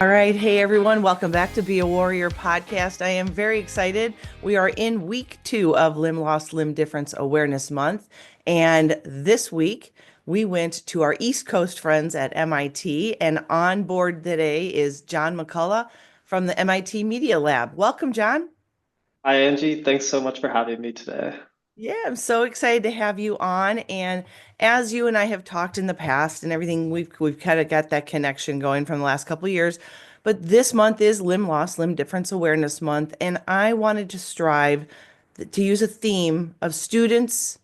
All right. Hey, everyone. Welcome back to Be a Warrior podcast. I am very excited. We are in week 2 of Limb Loss, Limb Difference Awareness Month. And this week, we went to our East Coast friends at MIT. And on board today is John McCollough from the MIT Media Lab. Welcome, John. Hi, Angie. Thanks so much for having me today. Yeah, I'm so excited to have you on. And as you and I have talked in the past and everything, we've kind of got that connection going from the last couple of years. But this month is Limb Loss, Limb Difference Awareness Month, and I wanted to strive to use a theme of students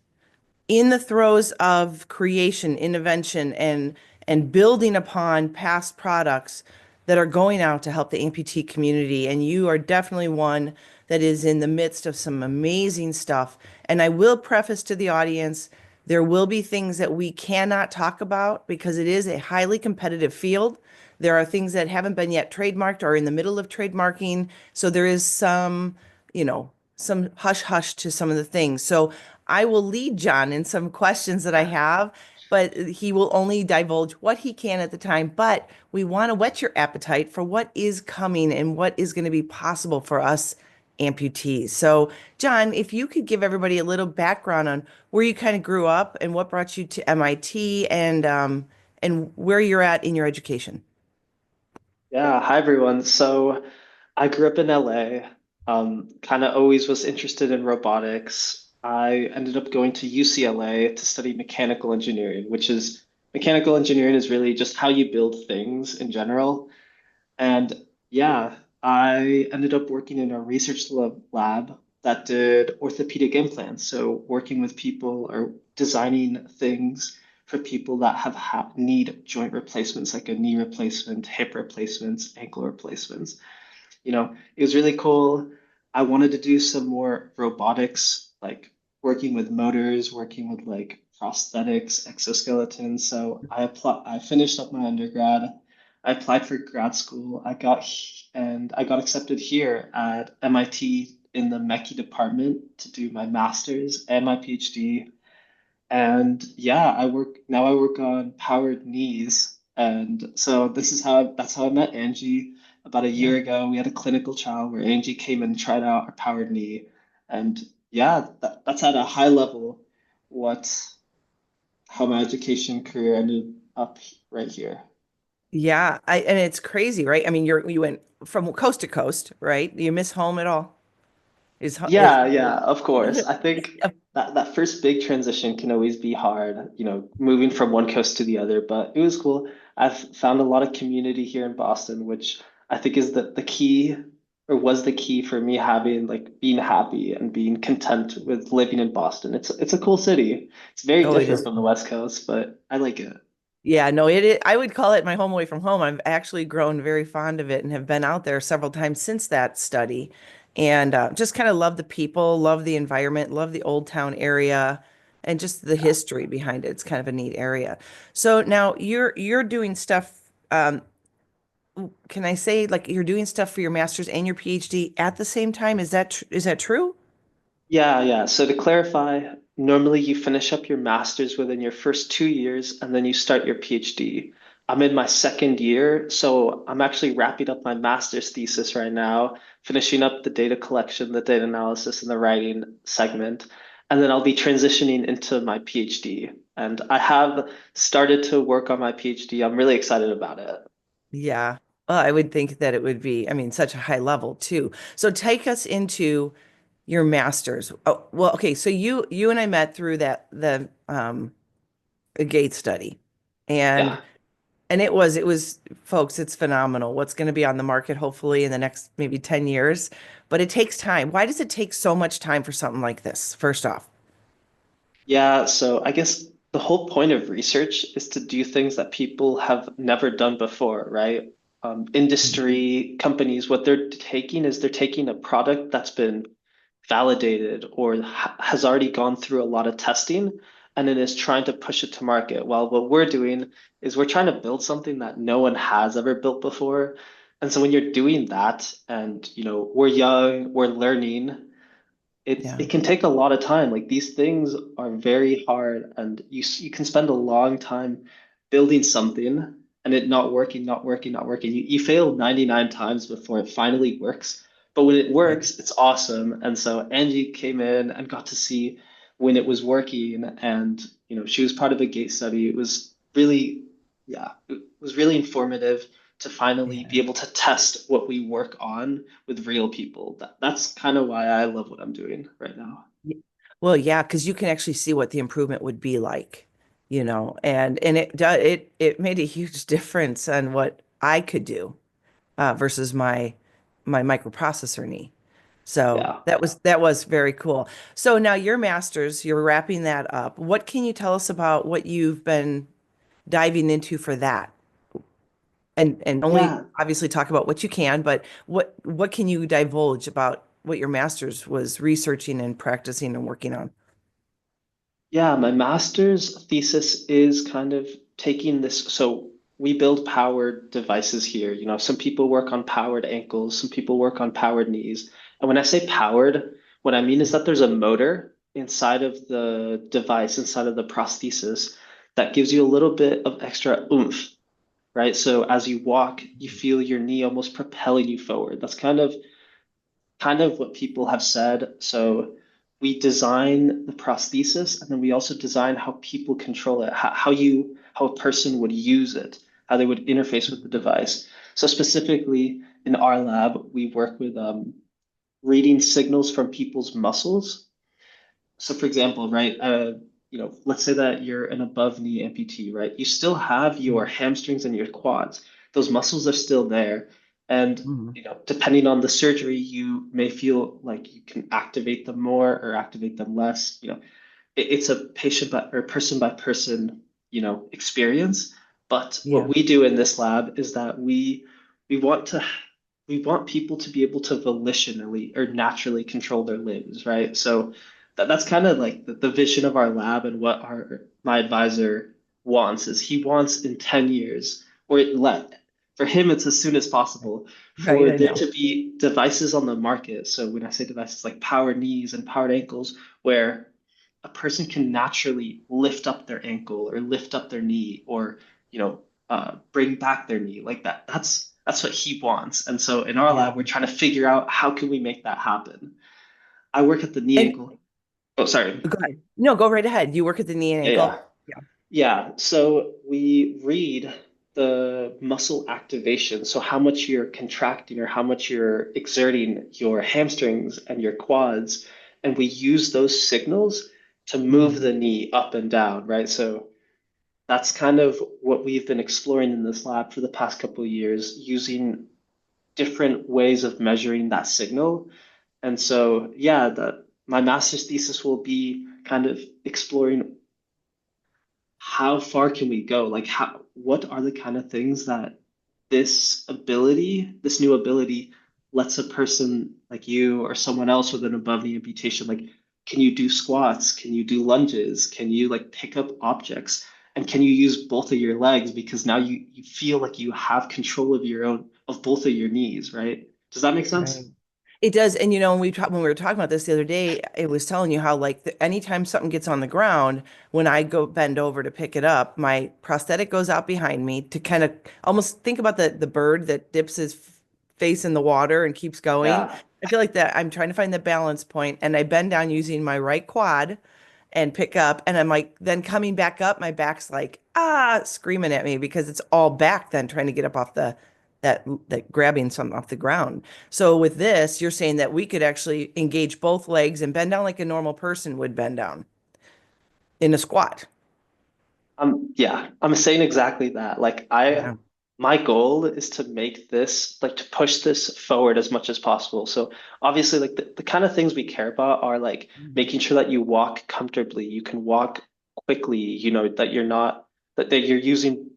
in the throes of creation, innovation, and building upon past products that are going out to help the amputee community. And you are definitely one that is in the midst of some amazing stuff. And I will preface to the audience, there will be things that we cannot talk about because it is a highly competitive field. There are things that haven't been yet trademarked or in the middle of trademarking. So there is some hush hush to some of the things. So I will lead John in some questions that I have, but he will only divulge what he can at the time. But we want to whet your appetite for what is coming and what is going to be possible for us amputees. So, John, if you could give everybody a little background on where you kind of grew up and what brought you to MIT and where you're at in your education. Yeah, hi everyone. So I grew up in LA, kind of always was interested in robotics. I ended up going to UCLA to study mechanical engineering, which is mechanical engineering is really just how you build things in general. And yeah, I ended up working in a research lab that did orthopedic implants. So working with people or designing things for people that have need joint replacements, like a knee replacement, hip replacements, ankle replacements. It was really cool. I wanted to do some more robotics, like working with motors, working with like prosthetics, exoskeletons. So I finished up my undergrad. I applied for grad school. I got accepted here at MIT in the Mechie department to do my master's and my PhD. And yeah, I work on powered knees. And so that's how I met Angie about a Yeah. year ago. We had a clinical trial where Angie came and tried out our powered knee. And yeah, that's at a high level what how my education career ended up right here. Yeah, and it's crazy, right? I mean, you went from coast to coast, right? Do you miss home at all? Is Yeah, of course. I think that first big transition can always be hard, moving from one coast to the other, but it was cool. I've found a lot of community here in Boston, which I think is the key or was the key for me having like being happy and being content with living in Boston. It's a cool city. It's very oh, it different is. from the West Coast, but I like it. Yeah, no, I would call it my home away from home. I've actually grown very fond of it and have been out there several times since that study, and just kind of love the people, love the environment, love the Old Town area, and just the history behind it. It's kind of a neat area. So now you're doing stuff. Can I say like you're doing stuff for your master's and your PhD at the same time? Is that true? Yeah. So to clarify, normally you finish up your master's within your first 2 years and then you start your PhD. I'm in my second year, so I'm actually wrapping up my master's thesis right now, finishing up the data collection, the data analysis, and the writing segment. And then I'll be transitioning into my PhD. And I have started to work on my PhD. I'm really excited about it. Yeah. Well, I would think that it would be, I mean, such a high level too. So take us into your master's. Oh, well, okay. So you and I met through the Gait study. And Yeah. it was folks, it's phenomenal. What's going to be on the market hopefully in the next maybe 10 years. But it takes time. Why does it take so much time for something like this? First off. Yeah, so I guess the whole point of research is to do things that people have never done before, right? Industry companies, what they're taking a product that's been validated or has already gone through a lot of testing and then is trying to push it to market. Well, what we're doing is we're trying to build something that no one has ever built before. And so when you're doing that and we're young, we're learning, Yeah. it can take a lot of time. Like these things are very hard, and you can spend a long time building something, and it not working, not working, not working. You fail 99 times before it finally works. But when it Right. works, it's awesome. And so Angie came in and got to see when it was working, and she was part of a Gait study. It was really, yeah, it was really informative to finally Yeah. be able to test what we work on with real people. That's kind of why I love what I'm doing right now. Y- Well, yeah, because you can actually see what the improvement would be like, and it made a huge difference on what I could do versus my microprocessor knee. So Yeah. that was very cool. So now your master's, you're wrapping that up. What can you tell us about what you've been diving into for that? And only Yeah. obviously talk about what you can, but what can you divulge about what your master's was researching and practicing and working on? Yeah, my master's thesis is kind of taking this. So we build powered devices here. Some people work on powered ankles, some people work on powered knees. And when I say powered, what I mean is that there's a motor inside of the device, inside of the prosthesis, that gives you a little bit of extra oomph, right? So as you walk, you feel your knee almost propelling you forward. That's kind of what people have said. So we design the prosthesis, and then we also design how people control it, how a person would use it, how they would interface with the device. So specifically in our lab, we work with reading signals from people's muscles. So for example, right, let's say that you're an above knee amputee, right? You still have your hamstrings and your quads. Those muscles are still there. And, Mhm. depending on the surgery, you may feel like you can activate them more or activate them less. It's a patient by or person by person, experience. But what Yeah, we do in this lab is that we want to we want people to be able to volitionally or naturally control their limbs, right? So that's kind of like the vision of our lab, and what our my advisor wants is he wants in 10 years, or for him it's as soon as possible, right, for I there know. to be devices on the market. So when I say devices, like powered knees and powered ankles, where a person can naturally lift up their ankle or lift up their knee, or bring back their knee like that. That's what he wants. And so in our Yeah. lab, we're trying to figure out how can we make that happen. I work at the knee And ankle. Oh, sorry. go ahead. No, go right ahead. You work at the knee and Yeah, yeah. ankle? Yeah. Yeah, so we read the muscle activation, so how much you're contracting or how much you're exerting your hamstrings and your quads, and we use those signals to move Mhm. the knee up and down, right? So that's kind of what we've been exploring in this lab for the past couple of years, using different ways of measuring that signal. And so, yeah, my master's thesis will be kind of exploring how far can we go? Like what are the kind of things that this new ability lets a person like you or someone else with an above knee amputation, like, can you do squats? Can you do lunges? Can you like pick up objects? And can you use both of your legs? Because now you feel like you have control of both of your knees, right? Does that make Right. sense? It does. And when we were talking about this the other day, it was telling you how like anytime something gets on the ground, when I go bend over to pick it up, my prosthetic goes out behind me to kind of almost think about the bird that dips his face in the water and keeps going. Yeah. I feel like that I'm trying to find the balance point and I bend down using my right quad and pick up and I'm like then coming back up, my back's like screaming at me because it's all back then trying to get up off that grabbing something off the ground. So with this, you're saying that we could actually engage both legs and bend down like a normal person would bend down in a squat. Yeah, I'm saying exactly that. Yeah. My goal is to make this, like, to push this forward as much as possible. So obviously, like the kind of things we care about are like Mhm. making sure that you walk comfortably, you can walk quickly, that you're not, that you're using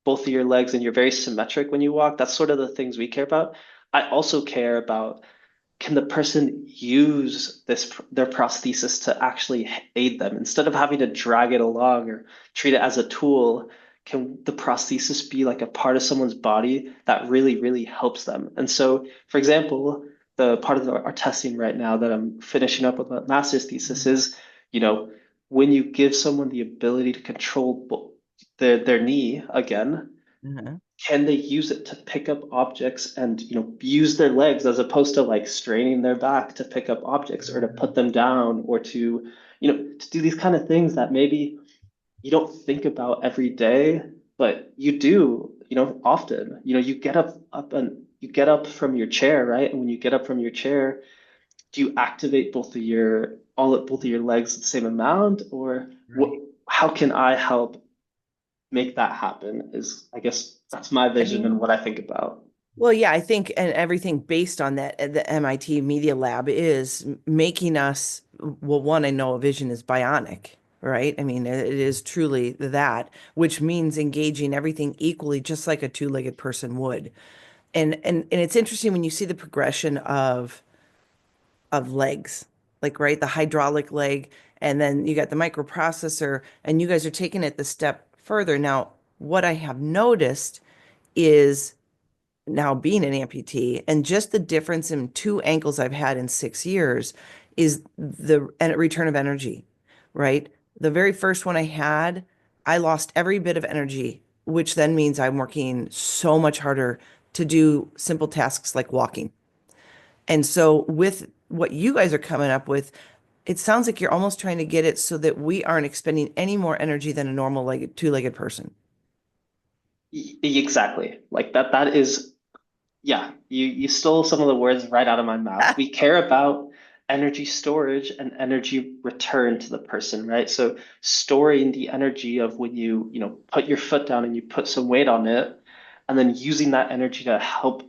both of your legs and you're very symmetric when you walk. That's sort of the things we care about. I also care about, can the person use their prosthesis to actually aid them instead of having to drag it along or treat it as a tool? Can the prosthesis be like a part of someone's body that really, really helps them? And so, for example, the part of our testing right now that I'm finishing up with my master's thesis is, you know, when you give someone the ability to control their knee again, Uh-huh. Can they use it to pick up objects and, use their legs as opposed to like straining their back to pick up objects or to put them down or to do these kind of things that maybe you don't think about every day, but you do, often. You get up and you get up from your chair, right? And when you get up from your chair, do you activate both of your legs the same amount, or what? Right. How can I help make that happen? Is I guess that's my I vision and mean, what I think about. well, yeah, I think, and everything based on that, the MIT Media Lab is making us, well, one, I know a vision is bionic, right? I mean, it is truly that, which means engaging everything equally, just like a two-legged person would. And it's interesting when you see the progression of legs, like, right, the hydraulic leg, and then you got the microprocessor, and you guys are taking it the step further. Now, what I have noticed is now being an amputee and just the difference in two ankles I've had in 6 years is the return of energy, right? The very first one I had, I lost every bit of energy, which then means I'm working so much harder to do simple tasks like walking. And so with what you guys are coming up with, it sounds like you're almost trying to get it so that we aren't expending any more energy than a normal legged, two-legged person. Exactly. Like that is, yeah, you stole some of the words right out of my mouth. We care about energy storage and energy return to the person, right? So storing the energy of when you put your foot down and you put some weight on it, and then using that energy to help,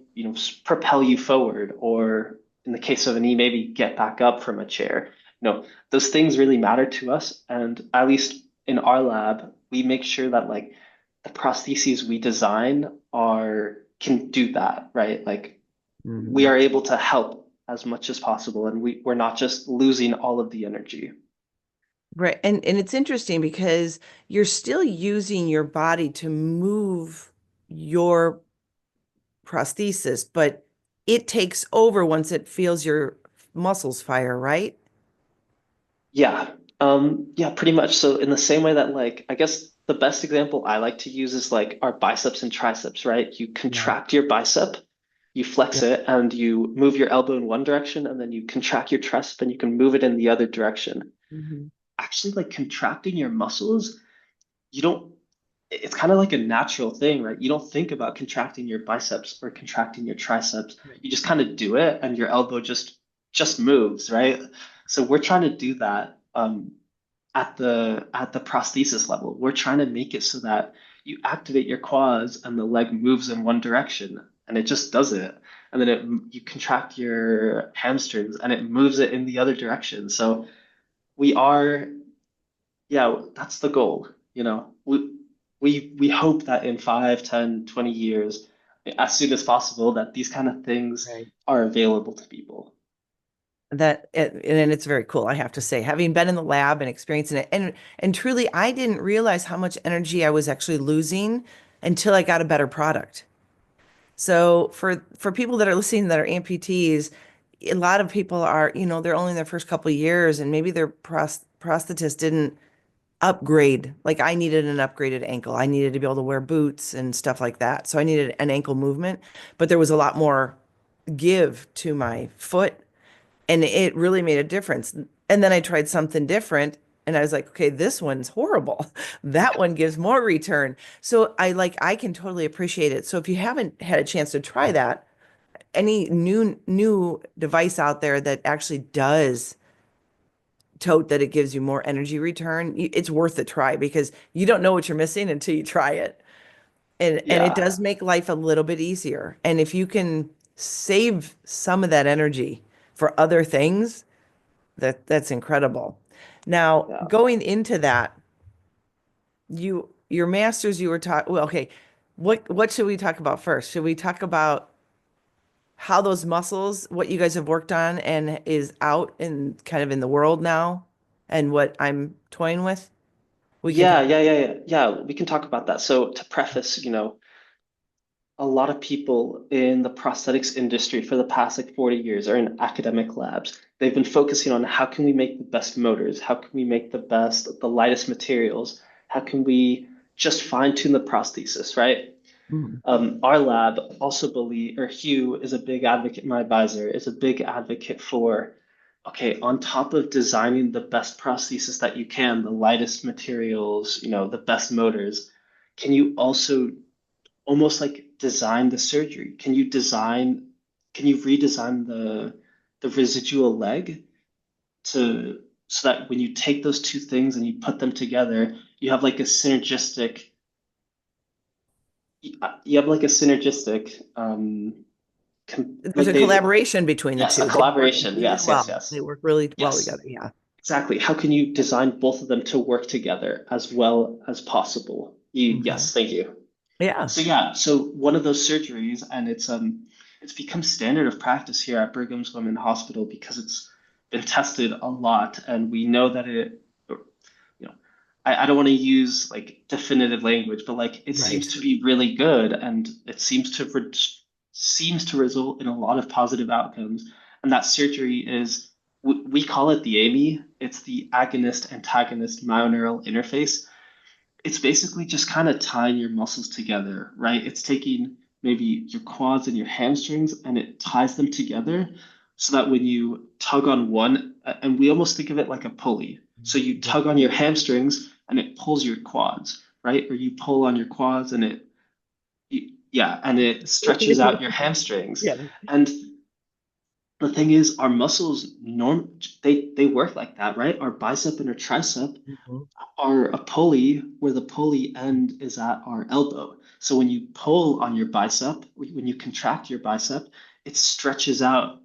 propel you forward, or in the case of a knee, maybe get back up from a chair. Those things really matter to us. And at least in our lab, we make sure that like the prostheses we design are can do that, right? Like we Mhm. are able to help as much as possible, and we're not just losing all of the energy. Right. And it's interesting because you're still using your body to move your prosthesis, but it takes over once it feels your muscles fire, right? Yeah. Yeah, pretty much. So in the same way that like I guess the best example I like to use is like our biceps and triceps, right? You Yeah. contract your bicep, you flex Yeah. it, and you move your elbow in one direction, and then you contract your tricep and you can move it in the other direction. Mhm. Actually, like contracting your muscles, you don't it's kind of like a natural thing, right? You don't think about contracting your biceps or contracting your triceps. Right. You just kind of do it and your elbow just moves, right? So we're trying to do that at the prosthesis level. We're trying to make it so that you activate your quads and the leg moves in one direction and it just does it. And then you contract your hamstrings and it moves it in the other direction. So we are yeah, that's the goal. We hope that in 5, 10, 20 years, as soon as possible, that these kind of things Right. are available to people. And it's very cool, I have to say, having been in the lab and experiencing it. And truly, I didn't realize how much energy I was actually losing until I got a better product. So for people that are listening that are amputees, a lot of people are, they're only in their first couple of years and maybe their prosthetist didn't upgrade. Like I needed an upgraded ankle. I needed to be able to wear boots and stuff like that. So I needed an ankle movement, but there was a lot more give to my foot and it really made a difference. And then I tried something different and I was like, okay, this one's horrible. That one gives more return. So I can totally appreciate it. So if you haven't had a chance to try that, any new device out there that actually does tote that it gives you more energy return, it's worth a try because you don't know what you're missing until you try it. And it Yeah, does make life a little bit easier. And if you can save some of that energy for other things, that's incredible. Now, yeah. going into that, your masters you were taught, well, okay, what should we talk about first? Should we talk about how those muscles, what you guys have worked on and is out in kind of in the world now and what I'm toying with? We can Yeah, talk. yeah, yeah, yeah. Yeah, we can talk about that. So to preface, a lot of people in the prosthetics industry for the past like 40 years are in academic labs. They've been focusing on how can we make the best motors? How can we make the lightest materials? How can we just fine tune the prosthesis, right? Mhm. Our lab also believe, or Hugh is a big advocate, my advisor is a big advocate for, okay, on top of designing the best prosthesis that you can, the lightest materials, the best motors, can you also almost like design the surgery? Can you redesign the residual leg to so that when you take those two things and you put them together, you have like a synergistic you have like a synergistic There's a they collaboration between the yes, a two. They work collaboration. really Yes, yes, well. They yes. work really well Yes. together. Yeah. Exactly. How can you design both of them to work together as well as possible? Mhm. Yes, thank you. Yeah. So yeah, so one of those surgeries, and it's become standard of practice here at Brigham's Women's Hospital because it's been tested a lot, and we know that you know, I don't want to use like definitive language, but like it seems Right. to be really good, and it seems to result in a lot of positive outcomes. And that surgery is we call it the AMI. It's the agonist antagonist myoneural interface. It's basically just kind of tying your muscles together, right? It's taking maybe your quads and your hamstrings and it ties them together so that when you tug on one, and we almost think of it like a pulley. So you Yeah. tug on your hamstrings and it pulls your quads, right? Or you pull on your quads and yeah, and it stretches out your hamstrings. Yeah. And the thing is, our muscles they work like that, right? Our bicep and our tricep Mhm. are a pulley where the pulley end is at our elbow. So when you pull on your bicep, when you contract your bicep, it stretches out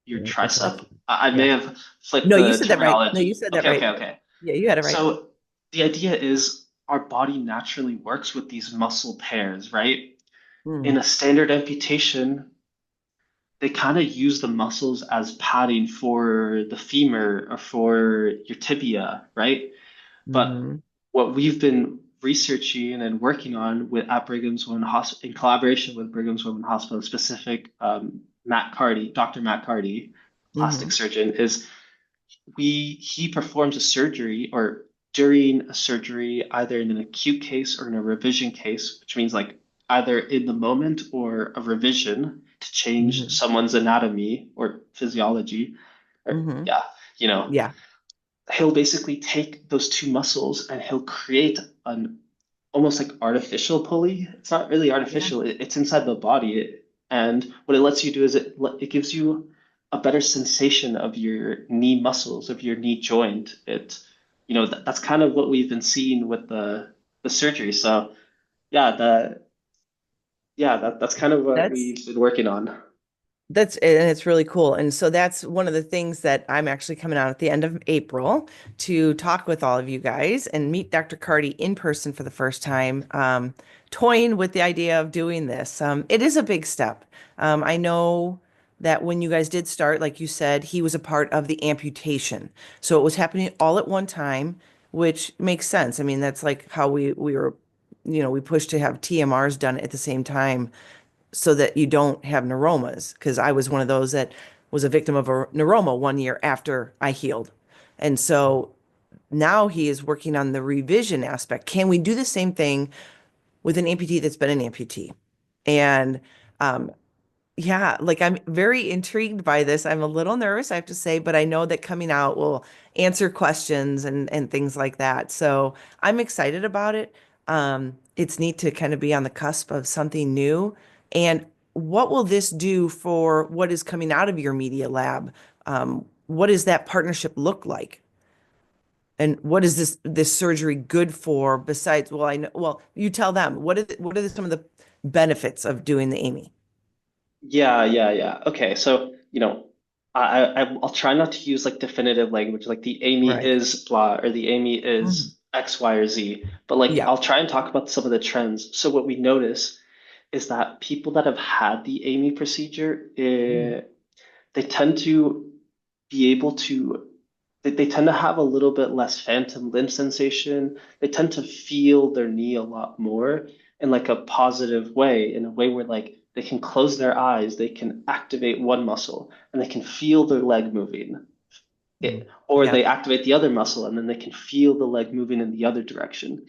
your Yeah, the tricep. tricep. I may Yeah. have flipped No, you the said that right. No, you terminology. said that Okay, right. okay, okay. Yeah, you had it right. So the idea is our body naturally works with these muscle pairs, right? In Mm. a standard amputation, they kind of use the muscles as padding for the femur or for your tibia, right? But Hmm. what we've been researching and working on with at Brigham's Women's Hospital in collaboration with Brigham's Women's Hospital, specific Matt Cardy, Dr. Matt Cardy, plastic Hmm. surgeon, is he performs a surgery or during a surgery, either in an acute case or in a revision case, which means like either in the moment or a revision to change Hmm. someone's anatomy or physiology. Or Hmm. yeah, Yeah. he'll basically take those two muscles and he'll create an almost like artificial pulley. It's not really Yeah. artificial, it's inside the body. And what it lets you do is it gives you a better sensation of your knee muscles, of your knee joint. That's kind of what we've been seeing with the surgery. So yeah, that's kind of what That's we've been working on. and it's really cool. And so that's one of the things that I'm actually coming out at the end of April to talk with all of you guys and meet Dr. Cardy in person for the first time, toying with the idea of doing this. It is a big step. I know that when you guys did start, like you said, he was a part of the amputation. So it was happening all at one time, which makes sense. I mean, that's like how we were, we pushed to have TMRs done at the same time so that you don't have neuromas. Because I was one of those that was a victim of a neuroma 1 year after I healed. And so now he is working on the revision aspect. Can we do the same thing with an amputee that's been an amputee? And um, yeah, like I'm very intrigued by this. I'm a little nervous, I have to say, but I know that coming out will answer questions and things like that. So I'm excited about it. It's neat to kind of be on the cusp of something new. And what will this do for what is coming out of your media lab? What does that partnership look like? And what is this surgery good for besides, well, I know, well, you tell them, some of the benefits of doing the Amy? Yeah. Okay, so I'll try not to use like definitive language, like the Amy Right. is blah or the Amy Mhm. is X, Y, or Z. But like Yeah. I'll try and talk about some of the trends. So what we notice is that people that have had the Amy procedure, Mhm. they tend to be able to they tend to have a little bit less phantom limb sensation. They tend to feel their knee a lot more in like a positive way, in a way where like they can close their eyes, they can activate one muscle, and they can feel their leg moving. Mhm. Or Yeah. they activate the other muscle, and then they can feel the leg moving in the other direction.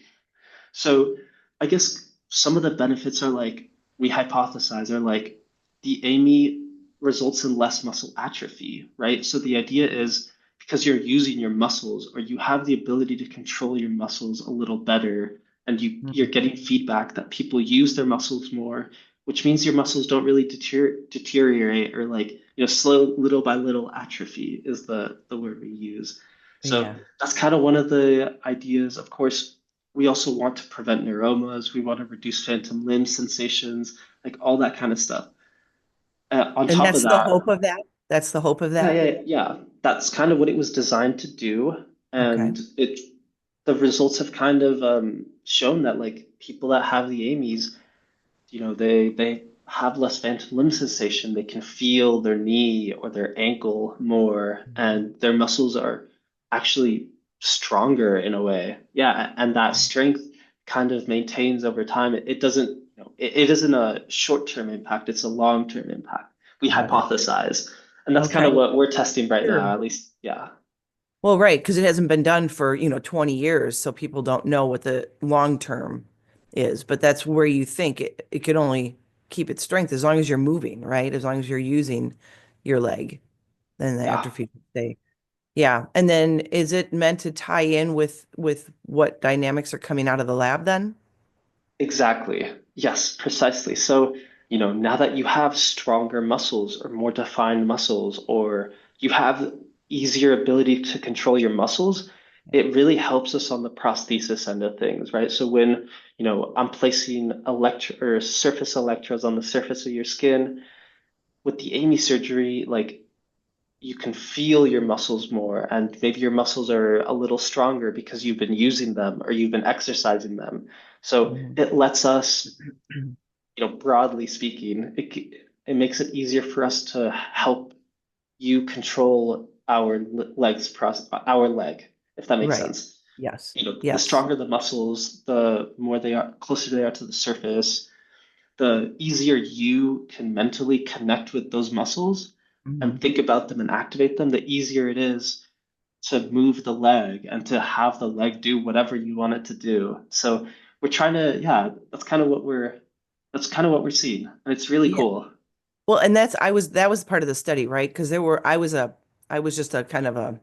So I guess some of the benefits are like we hypothesize are like the AMI results in less muscle atrophy, right? So the idea is because you're using your muscles or you have the ability to control your muscles a little better and you're Mhm. getting feedback that people use their muscles more, which means your muscles don't really deteriorate or like, slow little by little atrophy is the word we use. So Yeah. that's kind of one of the ideas. Of course, we also want to prevent neuromas. We want to reduce phantom limb sensations, like all that kind of stuff. On And top of that's the that, hope of that. That's the hope of yeah, that. yeah, yeah, that's kind of what it was designed to do, Okay. and the results have kind of shown that like people that have the AMIs, they have less phantom limb sensation. They can feel their knee or their ankle more, Mhm. and their muscles are actually stronger in a way. Yeah, and that strength kind of maintains over time. It doesn't, it isn't a short-term impact, it's a long-term impact. We Got it. hypothesize. And that's kind of Okay. what we're testing right Sure. now, at least. Yeah. Well, right, because it hasn't been done for, 20 years, so people don't know what the long term is. But that's where you think it could only keep its strength as long as you're moving, right? As long as you're using your leg, then the Yeah. atrophy could stay. Yeah. And then is it meant to tie in with what dynamics are coming out of the lab then? Exactly. Yes, precisely. So, now that you have stronger muscles or more defined muscles, or you have easier ability to control your muscles, it really helps us on the prosthesis end of things, right? So when, I'm placing or surface electrodes on the surface of your skin with the AMI surgery, like you can feel your muscles more, and maybe your muscles are a little stronger because you've been using them or you've been exercising them. So Mhm. it lets us, broadly speaking, it makes it easier for us to help you control our leg, if that makes Right. sense. Yes. The Yes. stronger the muscles, the more they are closer they are to the surface, the easier you can mentally connect with those muscles and Mhm. think about them and activate them, the easier it is to move the leg and to have the leg do whatever you want it to do. So we're trying to, yeah, that's kind of what we're seeing. And it's really Yeah. cool. Well, and that was part of the study, right? Because I was just a kind of a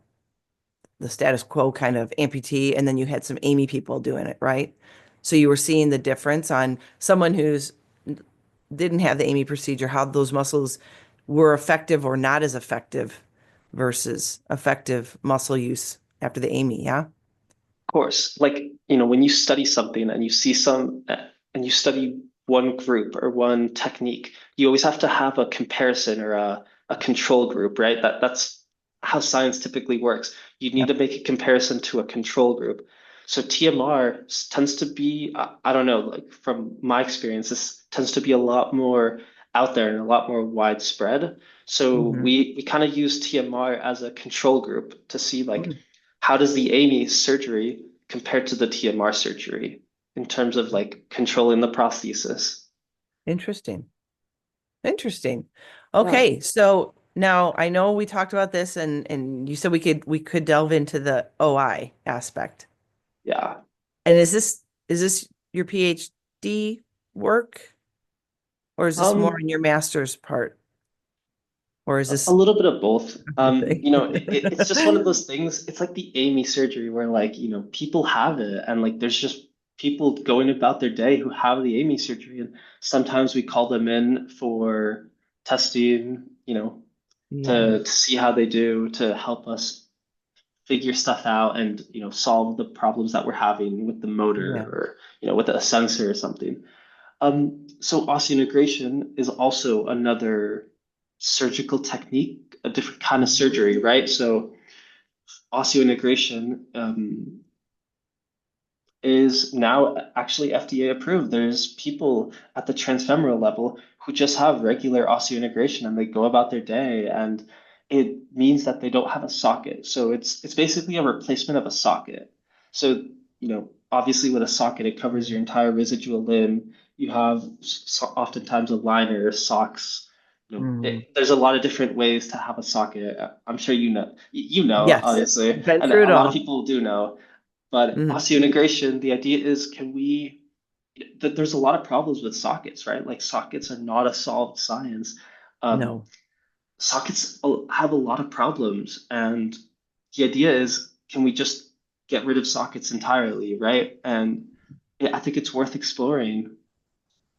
the status quo kind of amputee, and then you had some Amy people doing it, right? So you were seeing the difference on someone who's didn't have the Amy procedure, how those muscles were effective or not as effective versus effective muscle use after the Amy, yeah? Of course, like, when you study something and you see and you study one group or one technique, you always have to have a comparison or a control group, right? That's how science typically works. You need to Yep. make a comparison to a control group. So TMR tends to be, I don't know, like from my experience, this tends to be a lot more out there and a lot more widespread. So Hmm. we kind of use TMR as a control group to see like how does the AMI surgery compare to the TMR surgery in terms of like controlling the prosthesis? Interesting. Interesting. Yeah, Okay, so now I know we talked about this and you said we could delve into the OI aspect. yeah. And is this your PhD work or is this more Um, in your master's part or is a this little bit of both. everything? It's just one of those things. It's like the AMI surgery where like, people have it and like there's just people going about their day who have the AMI surgery. And sometimes we call them in for testing, Yeah. to see how they do, to help us figure stuff out and solve the problems that we're having with the motor Yeah. or with a sensor or something. So osseointegration is also another surgical technique, a different kind of Mhm. surgery, right? So osseointegration is now actually FDA approved. There's people at the transfemoral level who just have regular osseointegration and they go about their day, and it means that they don't have a socket. So it's basically a replacement of a socket. So, obviously with a socket, it covers your entire residual limb. You have oftentimes a liner, socks. Mhm. There's a lot of different ways to have a socket. I'm sure you know, Yes. obviously, Been and through a it lot of all. people do know. But Mhm. osseointegration, the idea is can we there's a lot of problems with sockets, right? Like sockets are not a solved science. Um, No. Sockets have a lot of problems, and the idea is, can we just get rid of sockets entirely, right? And I think it's worth exploring.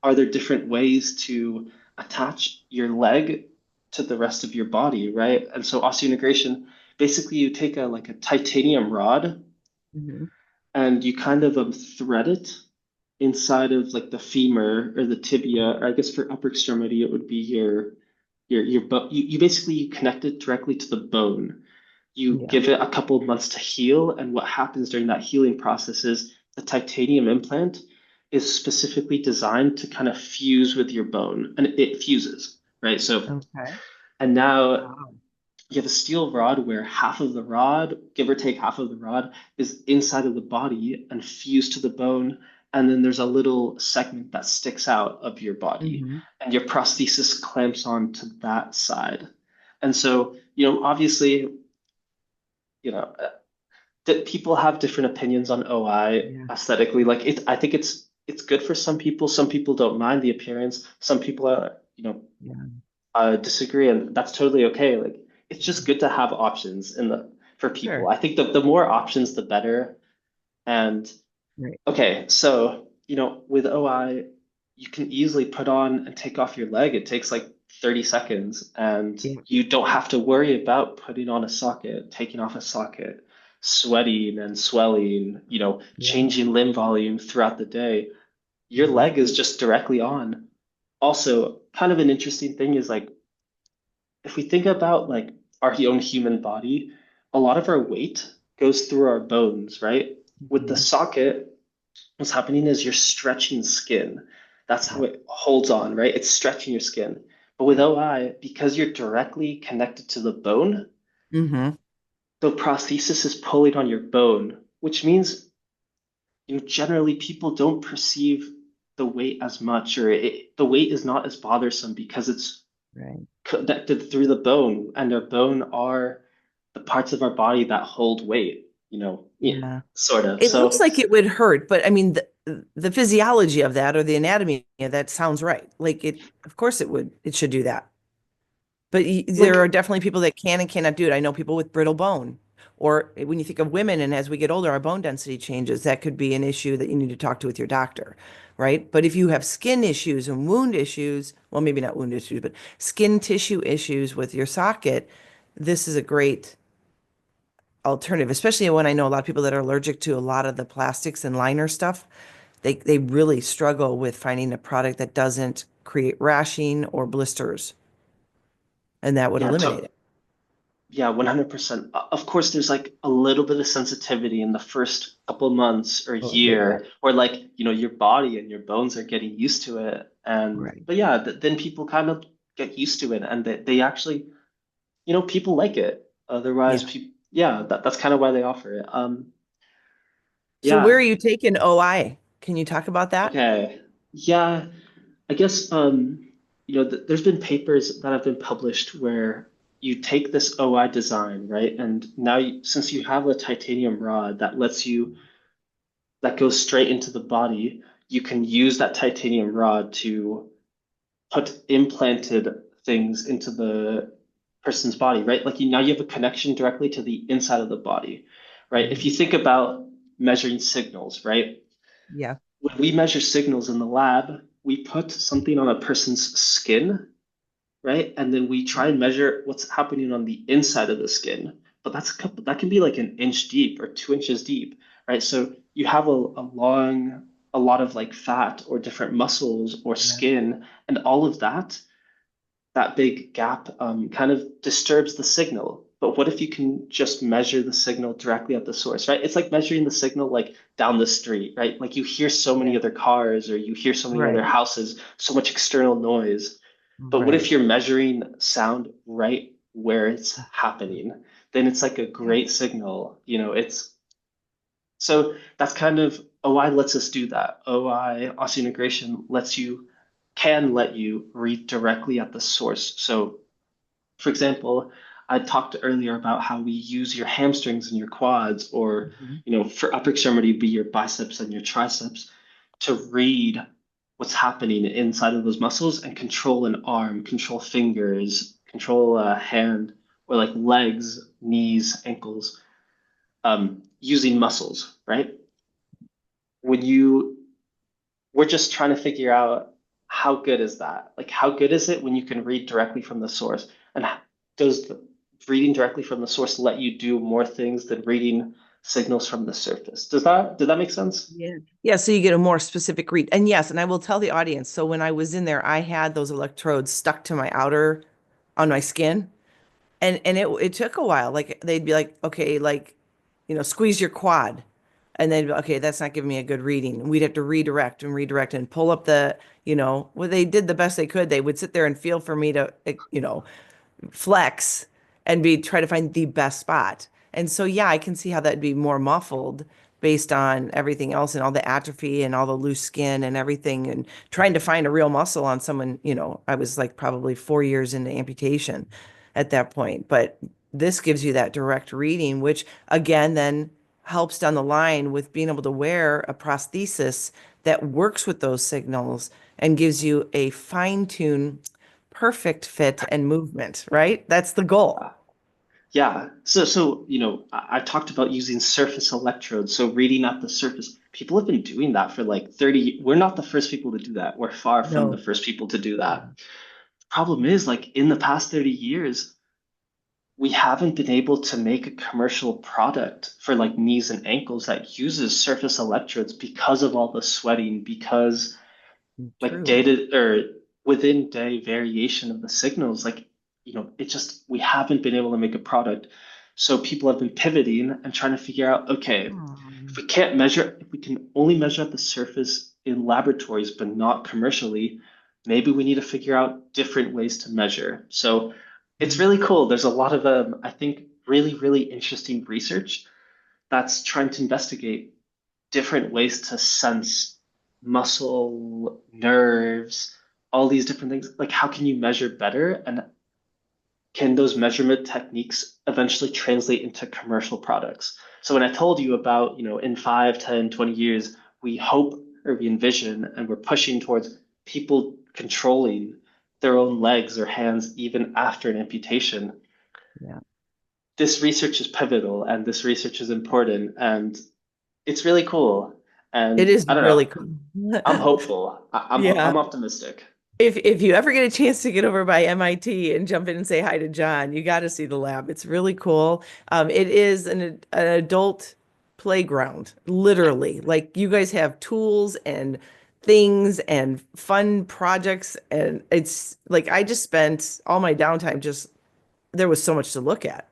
Are there different ways to attach your leg to the rest of your body, right? And so osseointegration, basically you take a like a titanium rod Hmm. and you kind of thread it inside of like the femur or the tibia, or I guess for upper extremity it would be your bone. You basically you connect it directly to the bone. You Yeah. give it a couple of months to heal, and what happens during that healing process is the titanium implant is specifically designed to kind of fuse with your bone, and it fuses, right? So, Okay. and now Wow. you have a steel rod where half of the rod, give or take half of the rod, is inside of the body and fused to the bone. And then there's a little segment that sticks out of your body, Hmm. and your prosthesis clamps onto that side. And so, obviously, you know, that people have different opinions on OI Yeah. aesthetically. Like I think it's good for some people. Some people don't mind the appearance. Some people are, Yeah. disagree, and that's totally okay. Like it's just good to have options in the for people. Sure. I think the more options, the better. And Right. okay, so with OI, you can easily put on and take off your leg. It takes like 30 seconds, and Yeah. you don't have to worry about putting on a socket, taking off a socket, sweating and swelling, Yeah. changing limb volume throughout the day. Your Hmm. leg is just directly on. Also, kind of an interesting thing is like if we think about like our own human body, a lot of our weight goes through our bones, right? With the Hmm. socket, what's happening is you're stretching skin. That's how Yeah. it holds on, right? It's stretching your skin. But with Yeah. OI, because you're directly connected to the bone, Hmm. the prosthesis is pulling on your bone, which means generally people don't perceive the weight as much, or the weight is not as bothersome because it's Right. connected through the bone, and our bone are the parts of our body that hold weight, yeah, Yeah. sort of. It looks So, like it would hurt, but I mean, the physiology of that or the anatomy of that sounds right. Like it, of course it would, it should do that. But there like, are definitely people that can and cannot do it. I know people with brittle bone, or when you think of women and as we get older, our bone density changes. That could be an issue that you need to talk to with your doctor, right? But if you have skin issues and wound issues, well, maybe not wound issues, but skin tissue issues with your socket, this is a great alternative, especially when I know a lot of people that are allergic to a lot of the plastics and liner stuff. They really struggle with finding a product that doesn't create rashing or blisters, and that would yeah, eliminate it. yeah, 100%. Of course, there's like a little bit of sensitivity in the first couple months or Oh, big time. year, where like, your body and your bones are getting used to it. And, Right. but yeah, then people kind of get used to it, and they actually, people like it. Otherwise, Yeah. people, yeah, that's kind of why they offer it. So where are Yeah. you taking OI? Can you talk about that? Okay. Yeah, I guess there's been papers that have been published where you take this OI design, right? And now since you have a titanium rod that goes straight into the body, you can use that titanium rod to put implanted things into the person's body, right? Like now you have a connection directly to the inside of the body, right? If Mhm. you think about measuring signals, right? Yeah. When we measure signals in the lab, we put something on a person's skin, right? And then we try and measure what's happening on the inside of the skin. But that can be like an inch deep or 2 inches deep, right? So you have a lot of like fat or different muscles or Yeah. skin, and all of that big gap kind of disturbs the signal. But what if you can just measure the signal directly at the source, right? It's like measuring the signal like down the street, right? Like you hear so many Yeah. other cars or you hear so many other Right. houses, so much external noise. But what if Right. you're measuring sound right where it's happening? Then it's like a Yeah. great signal. It's so that's kind of OI lets us do that. OI osseointegration can let you read directly at the source. So, for example, I talked earlier about how we use your hamstrings and your quads, or Mhm. for upper extremity, be your biceps and your triceps, to read what's happening inside of those muscles and control an arm, control fingers, control a hand, or like legs, knees, ankles, using muscles, right? When you We're just trying to figure out how good is that? Like, how good is it when you can read directly from the source? And does reading directly from the source let you do more things than reading signals from the surface? Did that make sense? Yeah. Yeah, so you get a more specific read. And yes, and I will tell the audience. So when I was in there, I had those electrodes stuck to my outer on my skin. And it took a while. Like they'd be like, okay, like, squeeze your quad. And they'd be, okay, that's not giving me a good reading. And we'd have to redirect and pull up well, they did the best they could. They would sit there and feel for me to, flex and be try to find the best spot. And so yeah, I can see how that'd be more muffled based on everything else and all the atrophy and all the loose skin and everything and trying to find a real muscle on someone, I was like probably 4 years into amputation at that point. But this gives you that direct reading, which again then helps down the line with being able to wear a prosthesis that works with those signals and gives you a fine-tuned perfect fit and movement, right? That's the goal. Yeah. So I talked about using surface electrodes. So reading at the surface. People have been doing that for like 30. We're not the first people to do that. We're far from the No. first people to do that. Problem is, like in the past 30 years, we haven't been able to make a commercial product for like knees and ankles that uses surface electrodes because of all the sweating, because like True. data or within day variation of the signals, like, it just, we haven't been able to make a product. So people have been pivoting and trying to figure out, okay, Um, if we can only measure at the surface in laboratories, but not commercially, maybe we need to figure out different ways to measure. So it's really cool. There's a lot of, I think, really, really interesting research that's trying to investigate different ways to sense muscle, nerves, all these different things. Like, how can you measure better? And can those measurement techniques eventually translate into commercial products? So when I told you about, in 5, 10, 20 years, we hope or we envision and we're pushing towards people controlling their own legs or hands even after an amputation, yeah. this research is pivotal and this research is important and it's really cool. It And is I don't really know, cool. I'm hopeful. I'm Yeah. optimistic. If you ever get a chance to get over by MIT and jump in and say hi to John, you got to see the lab. It's really cool. It is an adult playground, literally. Like you guys have tools and things and fun projects, and it's like I just spent all my downtime just there was so much to look at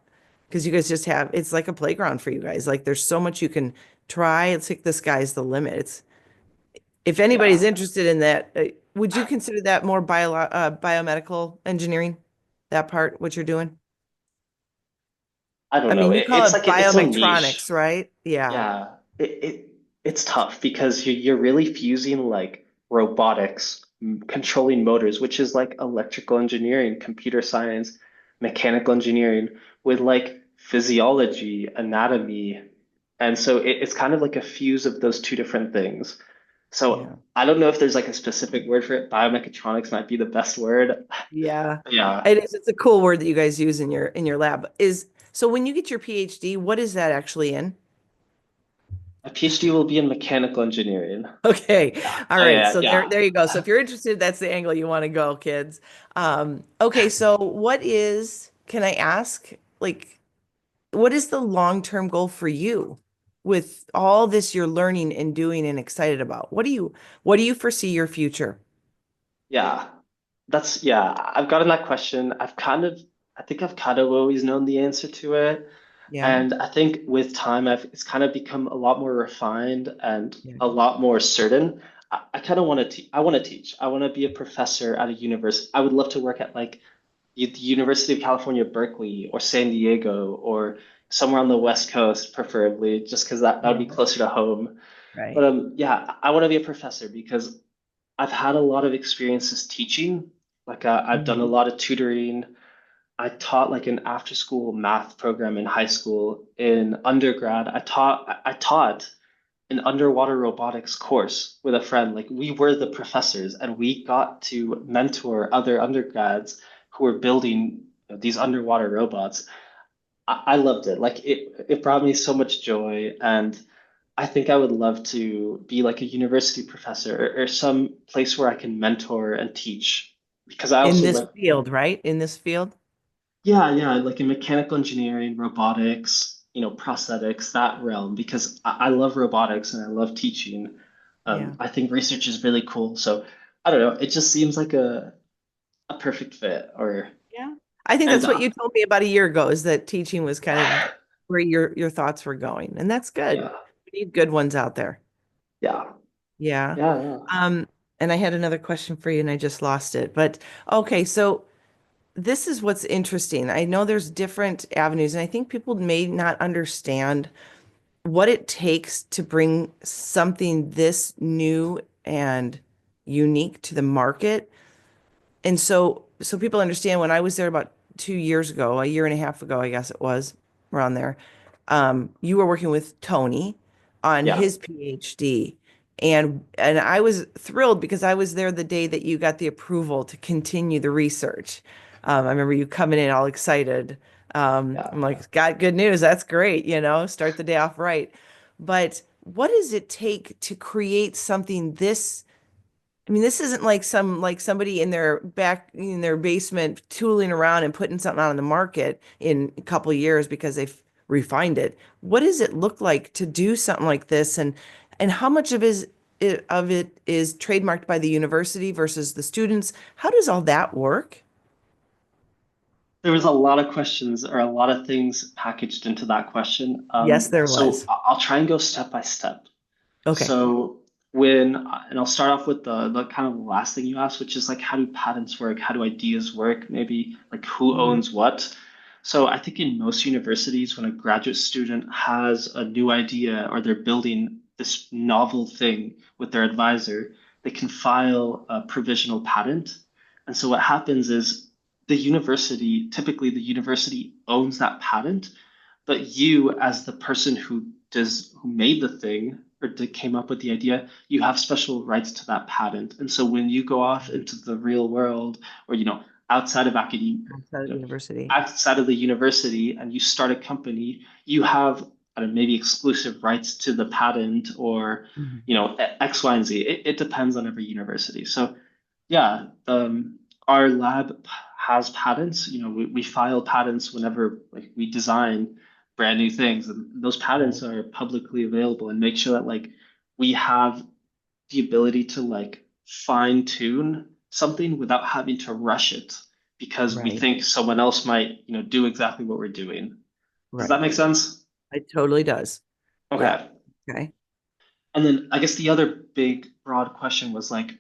because you guys just have it's like a playground for you guys. Like there's so much you can try. It's like the sky's the limit. If anybody's Yeah. interested in that, would you consider that more biomedical engineering? That part, what you're doing? I don't I know. mean, you call It's it like it's so niche. biomechatronics, right? Yeah. Yeah. It's tough because you're really fusing like robotics, controlling motors, which is like electrical engineering, computer science, mechanical engineering with like physiology, anatomy. And so it's kind of like a fuse of those two different things. So Yeah. I don't know if there's like a specific word for it. Biomechatronics might be the best word. Yeah. Yeah. It is. It's a cool word that you guys use in your lab. Is so when you get your PhD, what is that actually in? A PhD will be in mechanical engineering. Okay. Yeah. All Oh, right. yeah, So there yeah. you go. So if you're interested, that's the angle you want to go, kids. Okay, so can I ask, like, what is the long-term goal for you with all this you're learning and doing and excited about? What do you foresee your future? Yeah. Yeah, I've gotten that question. I think I've kind of always known the answer to it. Yeah. And I think with time, it's kind of become a lot more refined and Yeah. a lot more certain. I kind of want to I want to teach. I want to be a professor at a university. I would love to work at like the University of California, Berkeley, or San Diego, or somewhere on the West Coast, preferably, just because that would be Yeah. closer to home. But Right. yeah, I want to be a professor because I've had a lot of experiences teaching. Like I've done a Mhm. lot of tutoring. I taught like an after school math program in high school. In undergrad, I taught an underwater robotics course with a friend. Like we were the professors and we got to mentor other undergrads who were building these underwater robots. I loved it. Like it brought me so much joy, and I think I would love to be like a university professor or some place where I can mentor and teach because I In also this like, field, right? In this field? yeah, like in mechanical engineering, robotics, prosthetics, that realm, because I love robotics and I love teaching. Yeah. I think research is really cool. So I don't know, it just seems like a perfect fit or, Yeah. I think and that's what you told me about a year ago, is that teaching was kind of where your thoughts were going. And that's good. yeah, We need good ones out there. yeah, Yeah. yeah. Um, and I had another question for you and I just lost it. But okay, so this is what's interesting. I know there's different avenues, and I think people may not understand what it takes to bring something this new and unique to the market. And so people understand, when I was there about 2 years ago, a year and a half ago, I guess it was, around there, you were working with Tony on Yeah. his PhD. And I was thrilled because I was there the day that you got the approval to continue the research. I remember you coming in all excited. Yeah. I'm like, got good news. That's great, start the day off right. But what does it take to create something this? I mean, this isn't like somebody in their back in their basement tooling around and putting something out on the market in a couple of years because they've refined it. What does it look like to do something like this, and how much of it is trademarked by the university versus the students? How does all that work? There was a lot of questions or a lot of things packaged into that question. Yes, there So was. I'll try and go step by step. Okay. So and I'll start off with the kind of the last thing you asked, which is like, how do patents work? How do ideas work? Maybe like who Mhm. owns what? So I think in most universities, when a graduate student has a new idea or they're building this novel thing with their advisor, they can file a provisional patent. And so what happens is typically the university owns that patent, but you, as the person who made the thing or came up with the idea, you have special rights to that patent. And so when you go off into the real world, or outside of academia, Outside of you the know, university. outside of the university, and you start a company, you have, I don't know, maybe exclusive rights to the patent, or Mhm. X, Y, and Z. It depends on every university. So yeah, our lab has patents. We file patents whenever like we design brand new things, and those patents Right. are publicly available and make sure that like we have the ability to like fine tune something without having to rush it because we Right. think someone else might, do exactly what we're doing. Does that Right. make sense? It totally does. Yeah. Okay. Okay. And then I guess the other big broad question was like,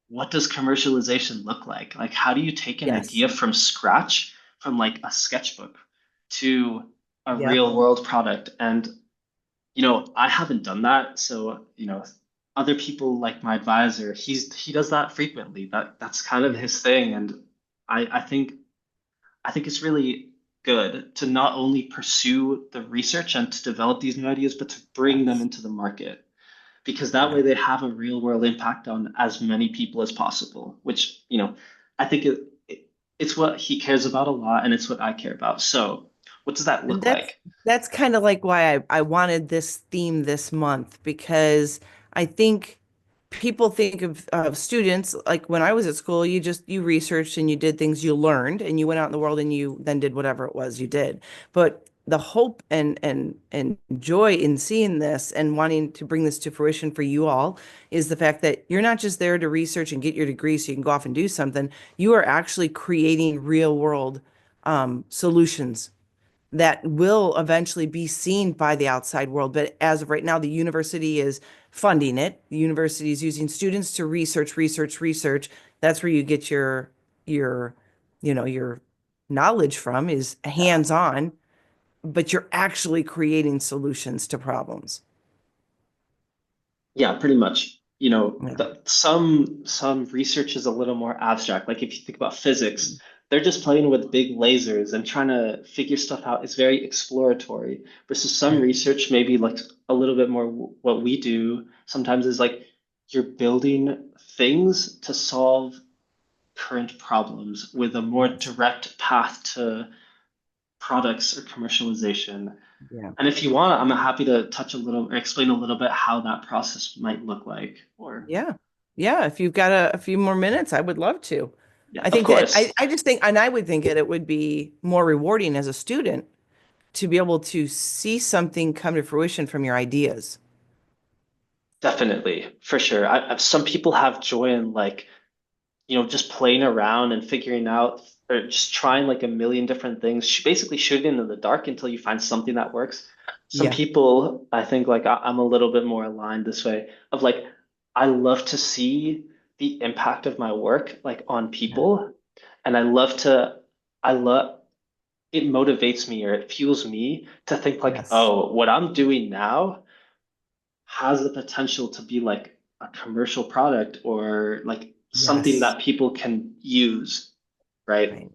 what does commercialization look like? Like, how do you take an Yes. idea from scratch, from like a sketchbook to a Yep. real world product? And, I haven't done that. So, other people like my advisor, he does that frequently. That's kind of Yeah. his thing. And I think it's really good to not only pursue the research and to develop these new ideas, but to bring them Yes. into the market because that Yeah. way they have a real world impact on as many people as possible, which, I think it's what he cares about a lot and it's what I care about. So, what does that And look that's like? that's kind of like why I wanted this theme this month, because I think people think of students like when I was at school, you researched and you did things, you learned, and you went out in the world and you then did whatever it was you did. But the hope and joy in seeing this and wanting to bring this to fruition for you all is the fact that you're not just there to research and get your degree so you can go off and do something. You are actually creating real world solutions that will eventually be seen by the outside world. But as of right now, the university is funding it. The university is using students to research, research, research. That's where you get your, your knowledge from, is Yeah. hands-on, but you're actually creating solutions to problems. Yeah, pretty much. Yeah. Some research is a little more abstract. Like if you think about physics, they're just playing with big lasers and trying to figure stuff out. It's very exploratory versus some Right. research, maybe like a little bit more what we do sometimes is like you're building things to solve current problems with a more Yes. direct path to products or commercialization. Yeah. And if you want, I'm happy to touch a little or explain a little bit how that process might look like. Or Yeah. Yeah. If you've got a few more minutes, I would love to. yeah, I of think that course. I just think, and I would think that it would be more rewarding as a student to be able to see something come to fruition from your ideas. Definitely, for sure. Some people have joy in like, just playing around and figuring out or just trying like a million different things, basically shooting in the dark until you find something that works. Some Yeah. people, I think like I'm a little bit more aligned this way of like, I love to see the impact of my work like on Yeah. people. And I love, it motivates me or it fuels me to think like, Yes. oh, what I'm doing now has the potential to be like a commercial product or like something Yes. that people can use, right? Right.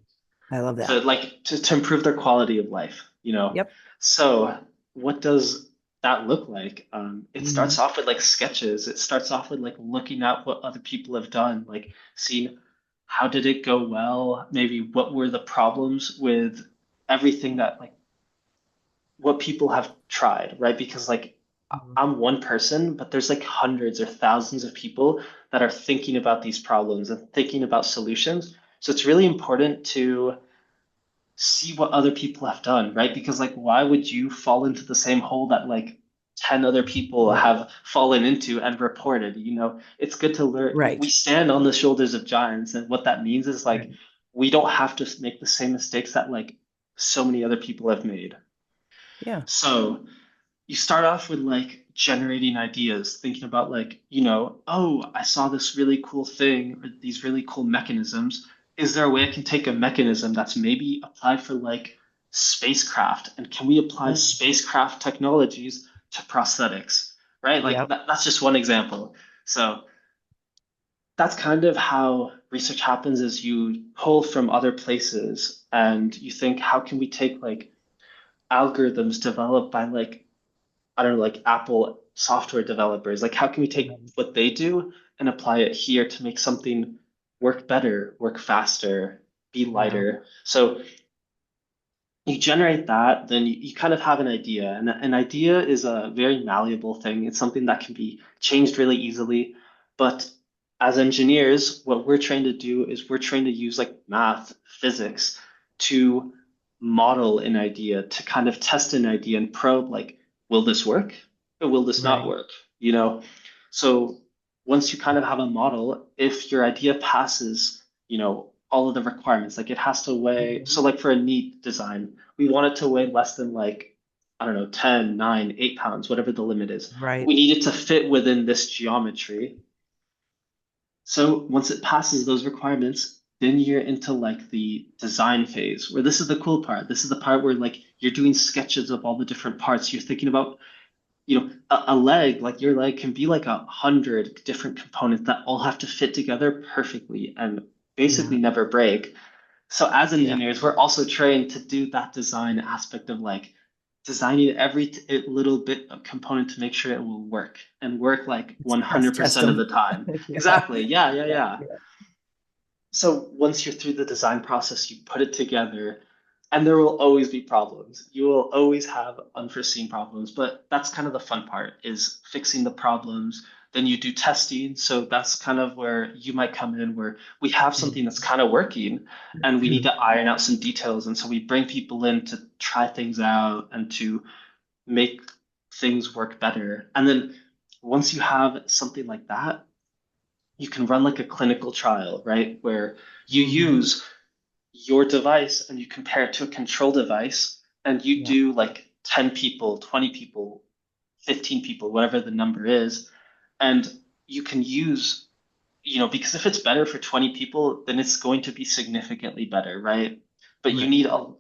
I love To that. like to improve their quality of life. Yep. So what does that look like? It starts Hmm. off with like sketches. It starts off with like looking at what other people have done, like seeing how did it go well, maybe what were the problems with everything that like what people have tried, right? Because like I'm one person, but there's like hundreds or thousands of people that are thinking about these problems and thinking about solutions. So it's really important to see what other people have done, right? Because like why would you fall into the same hole that like 10 other people Right. have fallen into and reported? It's good to learn. We Right. stand on the shoulders of giants, and what that means is like Right. we don't have to make the same mistakes that like so many other people have made. Yeah. So you start off with like generating ideas, thinking about like, oh, I saw this really cool thing or these really cool mechanisms. Is there a way I can take a mechanism that's maybe applied for like spacecraft? And can we apply Oh, spacecraft technologies to prosthetics? Right? Like yep. that's just one example. So that's kind of how research happens is you pull from other places and you think, how can we take like algorithms developed by like I don't know, like Apple software developers, like how can we take Right. what they do and apply it here to make something work better, work faster, be Yeah. lighter? So you generate that, then you kind of have an idea. And an idea is a very malleable thing. It's something that can be changed really easily. But as engineers, what we're trained to do is we're trained to use like math, physics to model an idea, to kind of test an idea and probe like, will this work or will this not Right. work? You know? So once you kind of have a model, if your idea passes, all of the requirements, like it has to weigh, Mhm. so like for a neat design, we want it to weigh less than like, I don't know, 10, 9, 8 pounds, whatever the limit is. Right. We need it to fit within this geometry. So once it passes those requirements, then you're into like the design phase, where this is the cool part. This is the part where like you're doing sketches of all the different parts. You're thinking about, a leg, like your leg can be like 100 different components that all have to fit together perfectly and basically Yeah. never break. So as Yeah. engineers, we're also trained to do that design aspect of like designing every little bit of component to make sure it will work and work like Stress test 100% of them. the time. Yeah. Exactly. Yeah, yeah, Yeah. yeah. Yeah. So once you're through the design process, you put it together, and there will always be problems. You will always have unforeseen problems, but that's kind of the fun part is fixing the problems. Then you do testing. So that's kind of where you might come in, where we have something that's kind of working and we need to iron out some details. And so we bring people in to try things out and to make things work better. And then once you have something like that, you can run like a clinical trial, right? Where you Hmm. use your device and you compare it to a control device and you Yeah. do like 10 people, 20 people, 15 people, whatever the number is. And you can use, because if it's better for 20 people, then it's going to be significantly better, right? But Right.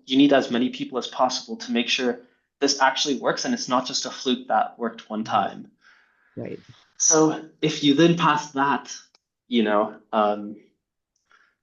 you need as many people as possible to make sure this actually works and it's not just a fluke that worked one Right. time. Right. So if you then pass that, you know, um,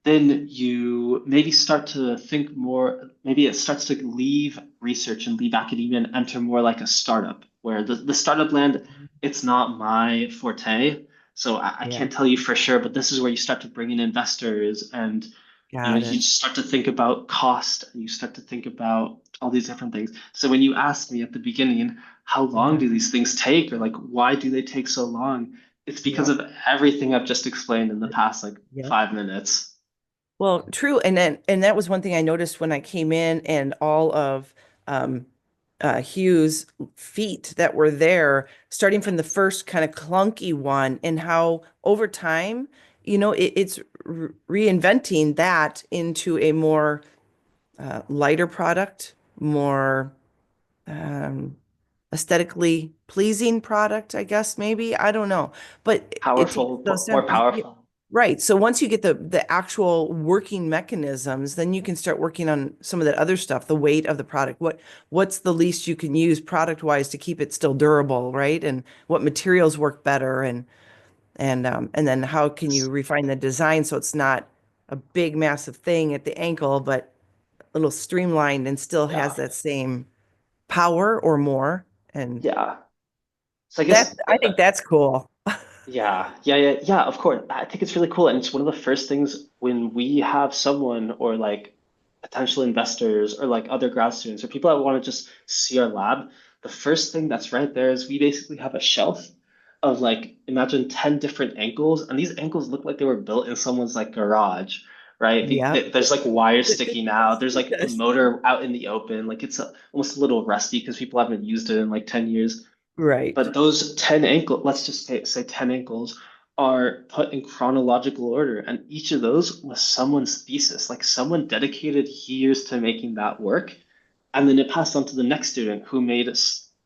then you maybe start to think more, maybe it starts to leave research and leave academia and enter more like a startup, where the startup land, it's not my forte. So I Yeah, can't tell you for sure, but this is where you start to bring in investors and got you it. start to think about cost and you start to think about all these different things. So when you asked me at the beginning, how long Yeah, do these things take, or like why do they take so long? It's because yep, of everything I've just explained in the past like yep. 5 minutes. Well, true. And that was one thing I noticed when I came in, and all of um, Hugh's feet that were there, starting from the first kind of clunky one, and how over time, it's reinventing that into a more lighter product, more um, aesthetically pleasing product, I guess, maybe. I don't know. But it takes Powerful, those more steps. powerful. Right. So once you get the actual working mechanisms, then you can start working on some of that other stuff, the weight of the product. What's the least you can use product wise to keep it still durable, right? And what materials work better, and then how can you refine the design so it's not a big massive thing at the ankle, but a little streamlined and still has Yeah, that same power or more. And yeah. So I that guess I think that's cool. yeah, of course. I think it's really cool. And it's one of the first things when we have someone or like potential investors or like other grad students or people that want to just see our lab, the first thing that's right there is we basically have a shelf of like, imagine 10 different ankles. And these ankles look like they were built in someone's like garage, right? Yep. There's like wires sticking out. Yes, There's like the yes. motor out in the open. Like it's almost a little rusty because people haven't used it in like 10 years. Right. But those 10 ankle, let's just say 10 ankles are put in chronological order. And each of those was someone's thesis. Like someone dedicated years to making that work. And then it passed on to the next student who made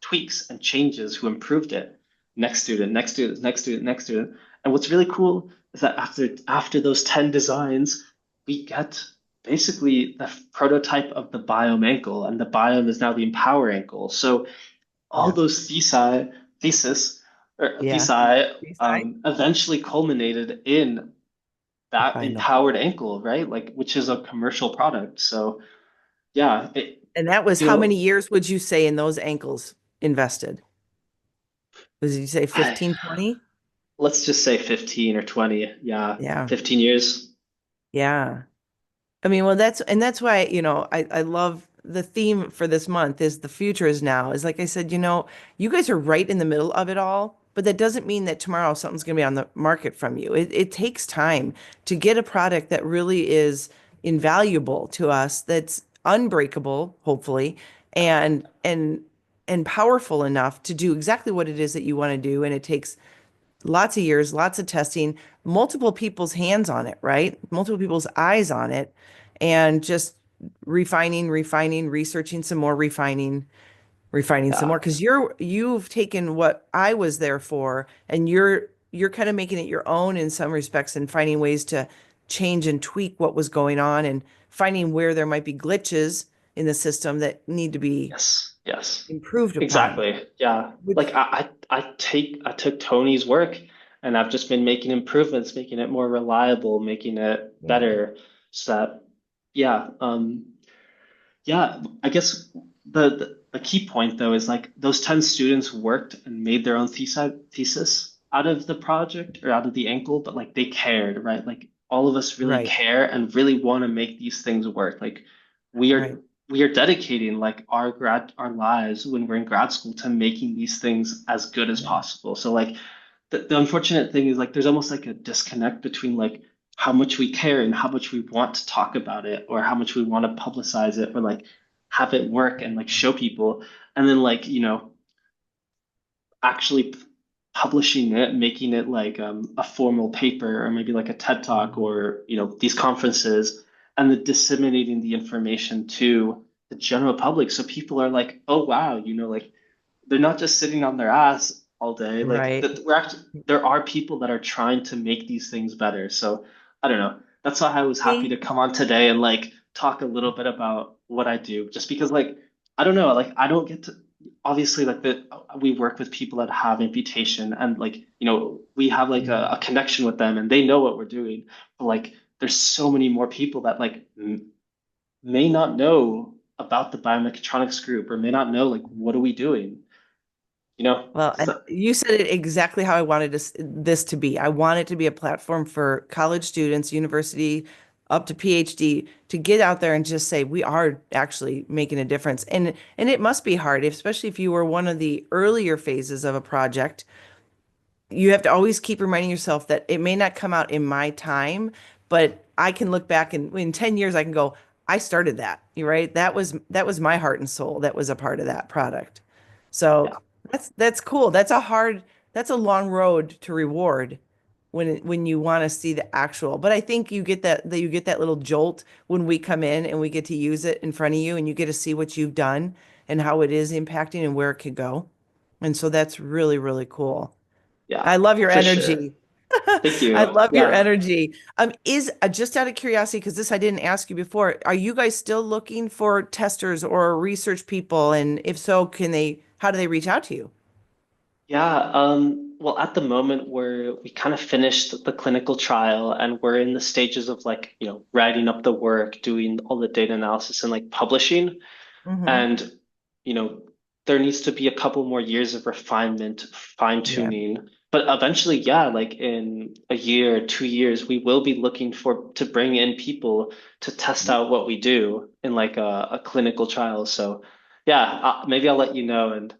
tweaks and changes, who improved it. Next student, next student, next student, next student. And what's really cool is that after those 10 designs, we get basically the prototype of the biome ankle, and the biome is now the empower ankle. So all Yeah. those thesis or Yeah. thesis Beside eventually culminated in the that final. empowered ankle, right? Like, which is a commercial product. So yeah, And that was you how many know, years would you say in those ankles invested? Was you say I 15, 20? let's just say 15 or 20. Yeah, Yeah. 15 years. Yeah. I mean, well, that's why, I love the theme for this month is the future is now. Is like I said, you guys are right in the middle of it all, but that doesn't mean that tomorrow something's going to be on the market from you. It takes time to get a product that really is invaluable to us, that's unbreakable, hopefully, and powerful enough to do exactly what it is that you want to do. And it takes lots of years, lots of testing, multiple people's hands on it, right? Multiple people's eyes on it, and just refining, researching some more, refining some more. Yeah. Because you've taken what I was there for, and you're kind of making it your own in some respects, and finding ways to change and tweak what was going on, and finding where there might be glitches in the system that need to be Yes. Yes. improved upon. Exactly. Yeah. Like Which, I took Tony's work and I've just been making improvements, making it more reliable, making it yeah, better. So that, yeah. Yeah, I guess the key point though is like those 10 students worked and made their own thesis out of the project or out of the ankle, but like they cared, right? Like all of us really right, care and really want to make these things work. Like we are right, we are dedicating like our lives when we're in grad school to making these things as good as yeah, possible. So like the unfortunate thing is like there's almost like a disconnect between like how much we care and how much we want to talk about it or how much we want to publicize it or like have it work and like show people and then like actually publishing it, making it like a formal paper or maybe like a TED Talk mhm, or these conferences and then disseminating the information to the general public so people are like, oh wow, like they're not just sitting on their ass all day. Like right. that we're actually there are people that are trying to make these things better. So I don't know. That's why I was happy See? to come on today and like talk a little bit about what I do, just because like I don't know, like I don't get to obviously like we work with people that have amputation and like we have like Yeah. a connection with them and they know what we're doing. But like there's so many more people that like may not know about the biomechatronics group or may not know like what are we doing, you know? Well, and you said it exactly how I wanted this to be. I want it to be a platform for college students, university, up to PhD, to get out there and just say we are actually making a difference. And it must be hard, especially if you were one of the earlier phases of a project. You have to always keep reminding yourself that it may not come out in my time, but I can look back and in 10 years I can go, I started that. You're right. That was my heart and soul that was a part of that product. So Yeah, that's cool. That's a long road to reward when you want to see the actual. But I think you get that little jolt when we come in and we get to use it in front of you and you get to see what you've done and how it is impacting and where it could go. And so that's really, really cool. yeah, I love your for sure. energy. Thank I you. love your Yeah. energy. Is just out of curiosity, because this I didn't ask you before, are you guys still looking for testers or research people? And if so, how do they reach out to you? Yeah, well, at the moment we kind of finished the clinical trial and we're in the stages of like, writing up the work, doing all the data analysis and like publishing. Hmm. And, you know, there needs to be a couple more years of refinement, Yeah. fine-tuning. But eventually, yeah, like in a year, 2 years, we will be looking to bring in people to test out what we do in like a clinical trial. So yeah, maybe I'll let you know and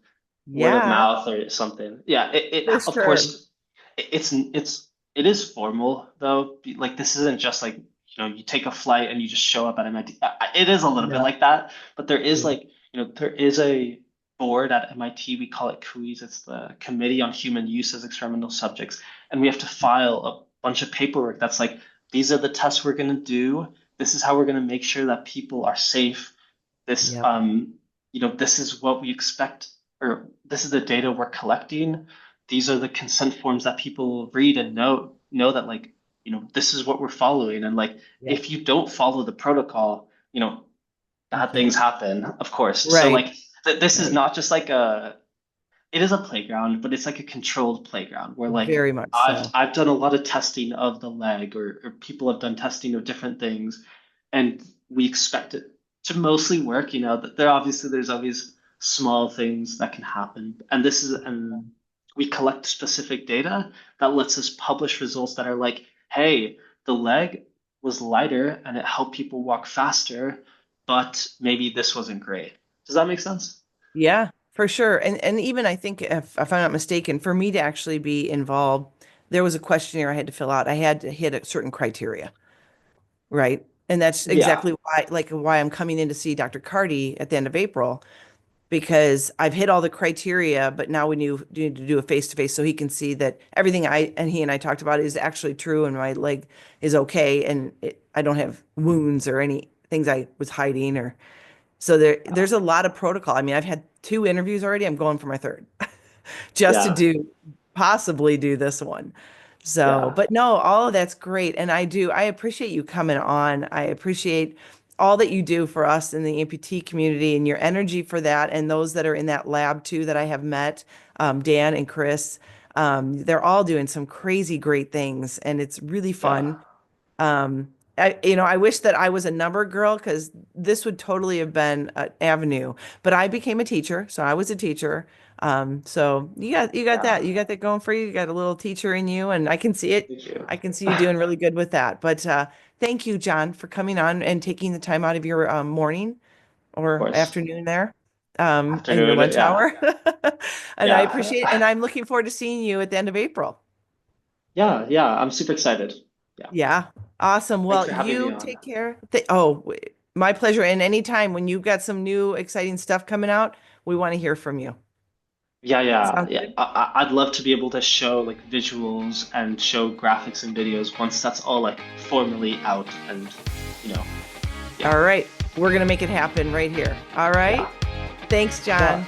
word of Yeah, mouth or something. Yeah, it for of sure. course it is formal though. Like this isn't just like you take a flight and you just show up at MIT. It is a little bit No. like that, but there is Yeah. like there is a board at MIT. We call it CUIS. It's the Committee on Human Use as Experimental Subjects, and we have to file a bunch of paperwork that's like these are the tests we're going to do. This is how we're going to make sure that people are safe. This Yep. this is what we expect, or this is the data we're collecting. These are the consent forms that people read and know that like, this is what we're following. And like Yep. if you don't follow the protocol, You bad things can't. happen, of course. So Right. like this is Right. not just like it is a playground, but it's like a controlled playground where like Very much I've so. I've done a lot of testing of the leg, or people have done testing of different things, and we expect it to mostly work. That there's always small things that can happen, and we collect specific data that lets us publish results that are like, hey, the leg was lighter and it helped people walk faster, but maybe this wasn't great. Does that make sense? Yeah, for sure. And even I think if I'm not mistaken, for me to actually be involved, there was a questionnaire I had to fill out. I had to hit a certain criteria, right? And that's Yeah. exactly why I'm coming in to see Dr. Carty at the end of April, because I've hit all the criteria, but now we need to do a face to face so he can see that everything he and I talked about is actually true and my leg is okay and I don't have wounds or any things I was hiding or so there's a lot of protocol. I mean, I've had two interviews already. I'm going for my third just to Yeah. possibly do this one. So, Yeah. but no, all of that's great. And I appreciate you coming on. I appreciate all that you do for us in the amputee community and your energy for that. And those that are in that lab too that I have met, Dan and Chris, they're all doing some crazy great things and it's really Yeah. fun. I wish that I was a number girl because this would totally have been an avenue. But I became a teacher, so I was a teacher. So Yeah. you got that going for you. You got a little teacher in you, and I can see it. Thank you. I can see you doing really good with that. But thank you, John, for coming on and taking the time out of your morning Of or course. afternoon there, in your Afternoon. lunch Yeah. hour. And I appreciate it. And Yeah. I'm looking forward to seeing you at the end of April. Yeah. Yeah. I'm super excited. Yeah. Yeah. Awesome. Thanks Well, for having me you on. take care. My pleasure. And anytime when you've got some new exciting stuff coming out, we want to hear from you. Yeah. Yeah. Sounds Yeah. good? I'd love to be able to show like visuals and show graphics and videos once that's all like formally out and, you know, yeah. All right. We're going to make it happen right here. All right. Yeah. Thanks, Yeah. John.